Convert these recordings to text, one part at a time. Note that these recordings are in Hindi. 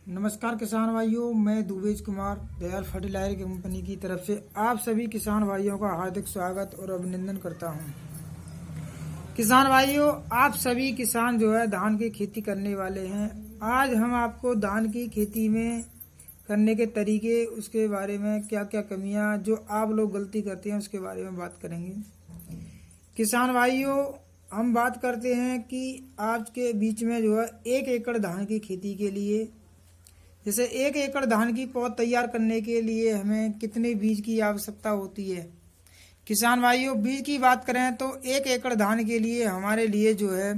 नमस्कार किसान भाइयों, मैं दुबेज कुमार दयाल फर्टिलाइजर कंपनी की तरफ से आप सभी किसान भाइयों का हार्दिक स्वागत और अभिनंदन करता हूं। किसान भाइयों, आप सभी किसान जो है धान की खेती करने वाले हैं। आज हम आपको धान की खेती में करने के तरीके, उसके बारे में क्या क्या कमियां जो आप लोग गलती करते हैं उसके बारे में बात करेंगे। किसान भाइयों, हम बात करते हैं कि आज के बीच में जो है 1 एकड़ धान की खेती के लिए, जैसे 1 एकड़ धान की पौध तैयार करने के लिए हमें कितने बीज की आवश्यकता होती है। किसान भाइयों, बीज की बात करें तो 1 एकड़ धान के लिए हमारे लिए जो है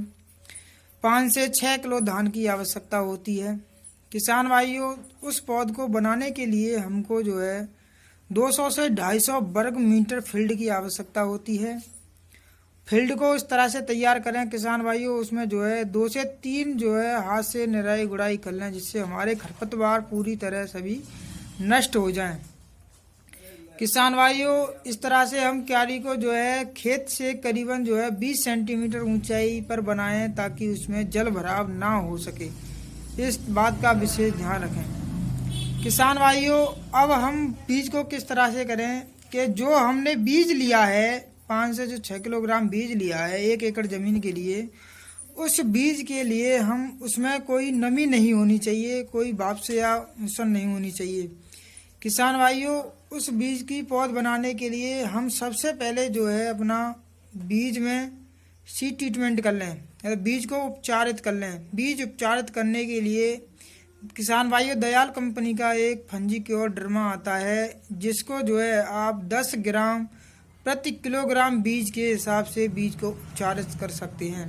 5 से 6 किलो धान की आवश्यकता होती है। किसान भाइयों, उस पौध को बनाने के लिए हमको जो है 200 से 250 वर्ग मीटर फील्ड की आवश्यकता होती है। फील्ड को इस तरह से तैयार करें किसान भाइयों, उसमें जो है 2 से 3 जो है हाथ से निराई गुड़ाई कर लें, जिससे हमारे खरपतवार पूरी तरह सभी नष्ट हो जाएं। किसान भाइयों, इस तरह से हम क्यारी को जो है खेत से करीबन जो है 20 सेंटीमीटर ऊंचाई पर बनाएं, ताकि उसमें जल भराव ना हो सके। इस बात का विशेष ध्यान रखें। किसान भाइयों, अब हम बीज को किस तरह से करें कि जो हमने बीज लिया है 5 से 6 किलोग्राम बीज लिया है 1 एकड़ जमीन के लिए, उस बीज के लिए हम उसमें कोई नमी नहीं होनी चाहिए, कोई भाप से या मिश्रण नहीं होनी चाहिए। किसान भाइयों, उस बीज की पौध बनाने के लिए हम सबसे पहले जो है अपना बीज में सीड ट्रीटमेंट कर लें, बीज को उपचारित कर लें। बीज उपचारित करने के लिए किसान भाइयों दयाल कंपनी का एक फंजीक्योर ड्रामा आता है, जिसको जो है आप 10 ग्राम प्रति किलोग्राम बीज के हिसाब से बीज को उपचारित कर सकते हैं।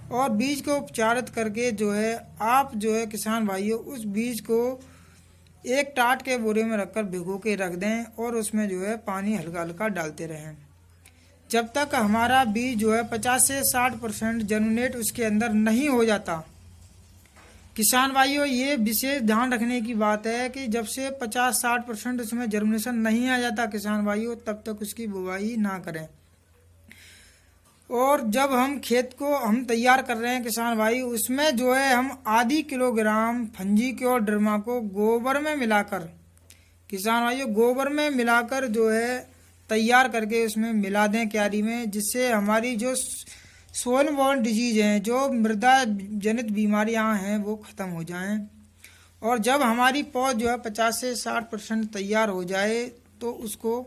और बीज को उपचारित करके जो है आप जो है किसान भाइयों उस बीज को एक टाट के बोरे में रखकर भिगो के रख दें, और उसमें जो है पानी हल्का हल्का डालते रहें जब तक हमारा बीज जो है 50 से 60% जर्मिनेट उसके अंदर नहीं हो जाता। किसान भाइयों, ये विशेष ध्यान रखने की बात है कि जब से 50-60% उसमें जर्मिनेशन नहीं आ जाता किसान भाइयों, तब तक उसकी बुवाई ना करें। और जब हम खेत को हम तैयार कर रहे हैं किसान भाई, उसमें जो है हम आधी किलोग्राम फंजीक्योर ड्रामा को गोबर में मिलाकर, किसान भाइयों गोबर में मिलाकर जो है तैयार करके उसमें मिला दें क्यारी में, जिससे हमारी जो सोइल बॉर्न डिजीज हैं, जो मृदा जनित बीमारियां हैं, वो ख़त्म हो जाएं। और जब हमारी पौध जो है 50 से 60% तैयार हो जाए तो उसको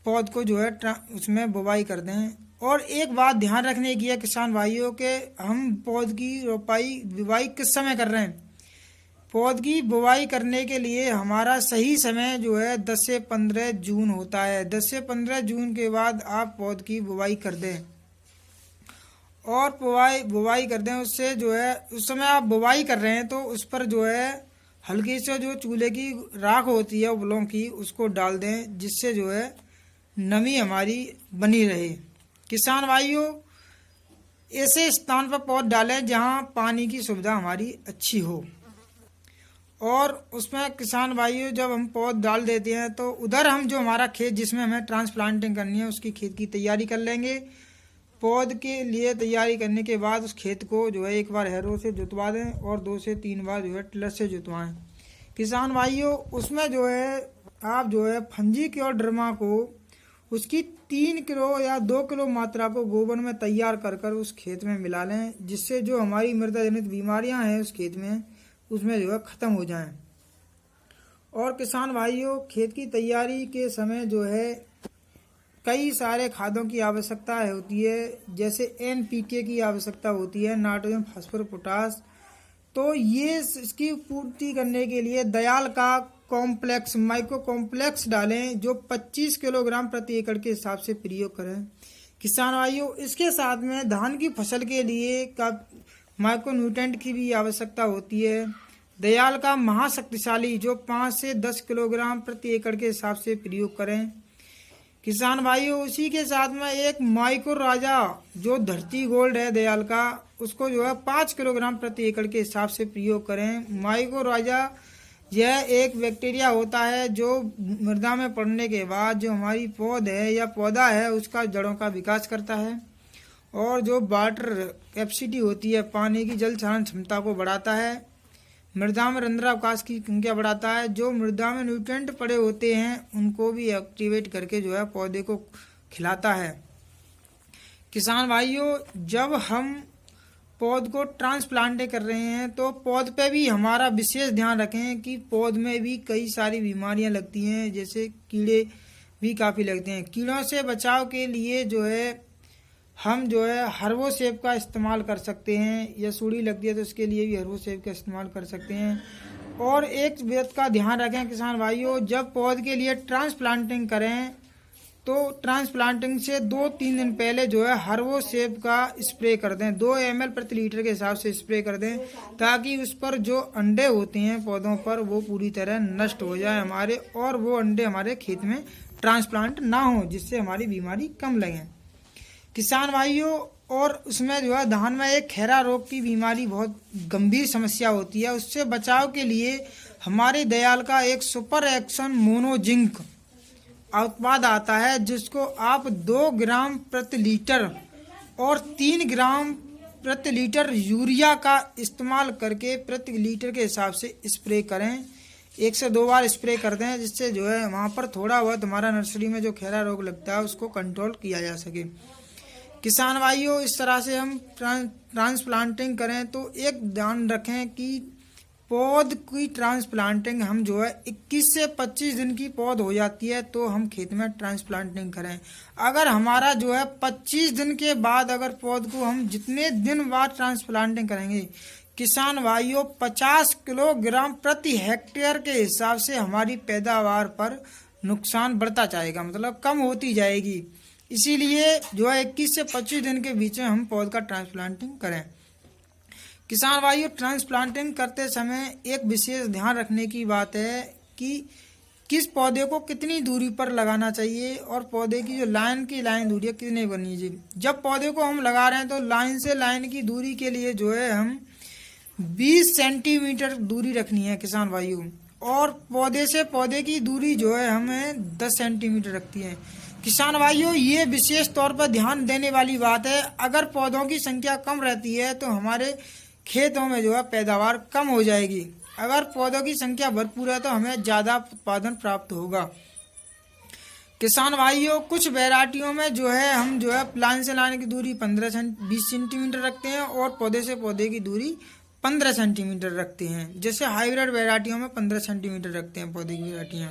पौध को जो है उसमें बुवाई कर दें। और एक बात ध्यान रखने की है किसान भाइयों के, हम पौध की बुवाई किस समय कर रहे हैं। पौध की बुवाई करने के लिए हमारा सही समय जो है 10 से 15 जून होता है। 10 से 15 जून के बाद आप पौध की बुवाई कर दें, और बुवाई कर दें। उससे जो है उस समय आप बुवाई कर रहे हैं तो उस पर जो है हल्की से जो चूल्हे की राख होती है उबलों की, उसको डाल दें, जिससे जो है नमी हमारी बनी रहे। किसान भाइयों, ऐसे स्थान पर पौध डालें जहां पानी की सुविधा हमारी अच्छी हो। और उसमें किसान भाइयों जब हम पौध डाल देते हैं तो उधर हम जो हमारा खेत जिसमें हमें ट्रांसप्लांटिंग करनी है उसकी खेत की तैयारी कर लेंगे। पौध के लिए तैयारी करने के बाद उस खेत को जो है एक बार हैरो से जुतवा दें और 2 से 3 बार जो है टिलर से जुतवाएं। किसान भाइयों, उसमें जो है आप जो है फंजीक्योर ड्रामा को उसकी 3 किलो या 2 किलो मात्रा को गोबर में तैयार कर कर उस खेत में मिला लें, जिससे जो हमारी मृदा जनित बीमारियां हैं उस खेत में उसमें जो है ख़त्म हो जाएं। और किसान भाइयों, खेत की तैयारी के समय जो है कई सारे खादों की आवश्यकता होती है, जैसे NPK की आवश्यकता होती है, नाइट्रोजन फास्फोरस पोटास। तो ये इसकी पूर्ति करने के लिए दयाल का कॉम्प्लेक्स माइक्रो कॉम्प्लेक्स डालें, जो 25 किलोग्राम प्रति एकड़ के हिसाब से प्रयोग करें। किसान भाइयों, इसके साथ में धान की फसल के लिए का माइक्रो न्यूट्रेंट की भी आवश्यकता होती है। दयाल का महाशक्तिशाली जो 5 से 10 किलोग्राम प्रति एकड़ के हिसाब से प्रयोग करें। किसान भाइयों, उसी के साथ में एक माइक्रो राजा जो धरती गोल्ड है दयाल का, उसको जो है 5 किलोग्राम प्रति एकड़ के हिसाब से प्रयोग करें। माइक्रो राजा यह एक बैक्टीरिया होता है जो मृदा में पड़ने के बाद जो हमारी पौध है या पौधा है उसका जड़ों का विकास करता है, और जो वाटर कैपेसिटी होती है पानी की जल क्षरण क्षमता को बढ़ाता है। मृदा में रंध्रावकाश की संख्या बढ़ाता है। जो मृदा में न्यूट्रिएंट पड़े होते हैं उनको भी एक्टिवेट करके जो है पौधे को खिलाता है। किसान भाइयों, जब हम पौध को ट्रांसप्लांट कर रहे हैं तो पौध पे भी हमारा विशेष ध्यान रखें कि पौध में भी कई सारी बीमारियां लगती हैं, जैसे कीड़े भी काफ़ी लगते हैं। कीड़ों से बचाव के लिए जो है हम जो है हर्बो सेब का इस्तेमाल कर सकते हैं, या सूड़ी लगती है तो उसके लिए भी हर्बो सेब का इस्तेमाल कर सकते हैं। और एक बात का ध्यान रखें किसान भाइयों, जब पौध के लिए ट्रांसप्लांटिंग करें तो ट्रांसप्लांटिंग से 2-3 दिन पहले जो है हर्बो सेब का स्प्रे कर दें। 2 ml प्रति लीटर के हिसाब से स्प्रे कर दें, ताकि उस पर जो अंडे होते हैं पौधों पर वो पूरी तरह नष्ट हो जाए हमारे, और वो अंडे हमारे खेत में ट्रांसप्लांट ना हो, जिससे हमारी बीमारी कम लगे किसान भाइयों। और उसमें जो है धान में एक खैरा रोग की बीमारी बहुत गंभीर समस्या होती है। उससे बचाव के लिए हमारे दयाल का एक सुपर एक्शन मोनोजिंक उत्पाद आता है, जिसको आप 2 ग्राम प्रति लीटर और 3 ग्राम प्रति लीटर यूरिया का इस्तेमाल करके प्रति लीटर के हिसाब से स्प्रे करें। 1 से 2 बार स्प्रे कर दें, जिससे जो है वहाँ पर थोड़ा बहुत हमारा नर्सरी में जो खैरा रोग लगता है उसको कंट्रोल किया जा सके। किसान भाइयों, इस तरह से हम ट्रांसप्लांटिंग करें तो एक ध्यान रखें कि पौध की ट्रांसप्लांटिंग हम जो है 21 से 25 दिन की पौध हो जाती है तो हम खेत में ट्रांसप्लांटिंग करें। अगर हमारा जो है 25 दिन के बाद अगर पौध को हम जितने दिन बाद ट्रांसप्लांटिंग करेंगे किसान भाइयों 50 किलोग्राम प्रति हेक्टेयर के हिसाब से हमारी पैदावार पर नुकसान बढ़ता जाएगा, मतलब कम होती जाएगी। इसीलिए जो है 21 से 25 दिन के बीच में हम पौध का ट्रांसप्लांटिंग करें। किसान भाइयों, ट्रांसप्लांटिंग करते समय एक विशेष ध्यान रखने की बात है कि किस पौधे को कितनी दूरी पर लगाना चाहिए और पौधे की जो लाइन की दूरी है कितनी बननी चाहिए। जब पौधे को हम लगा रहे हैं तो लाइन से लाइन की दूरी के लिए जो है हम 20 सेंटीमीटर दूरी रखनी है किसान भाइयों, और पौधे से पौधे की दूरी जो है हमें 10 सेंटीमीटर रखती है। किसान भाइयों, ये विशेष तौर पर ध्यान देने वाली बात है। अगर पौधों की संख्या कम रहती है तो हमारे खेतों में जो है पैदावार कम हो जाएगी। अगर पौधों की संख्या भरपूर है तो हमें ज़्यादा उत्पादन प्राप्त होगा। किसान भाइयों, कुछ वैरायटियों में जो है हम जो है लाइन से लाइन की दूरी 20 सेंटीमीटर रखते हैं और पौधे से पौधे की दूरी 15 सेंटीमीटर रखते हैं। जैसे हाइब्रिड वैरायटियों में 15 सेंटीमीटर रखते हैं पौधे की वैरायटियाँ।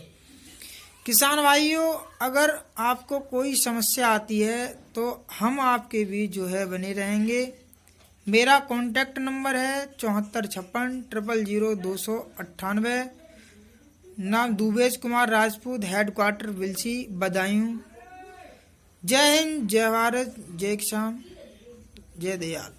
किसान भाइयों, अगर आपको कोई समस्या आती है तो हम आपके बीच जो है बने रहेंगे। मेरा कॉन्टैक्ट नंबर है 7456 000 298। नाम दुबेश कुमार राजपूत, हेडक्वार्टर विलसी, बदायूं। जय हिंद, जय भारत, जय किसान, जय दयाल।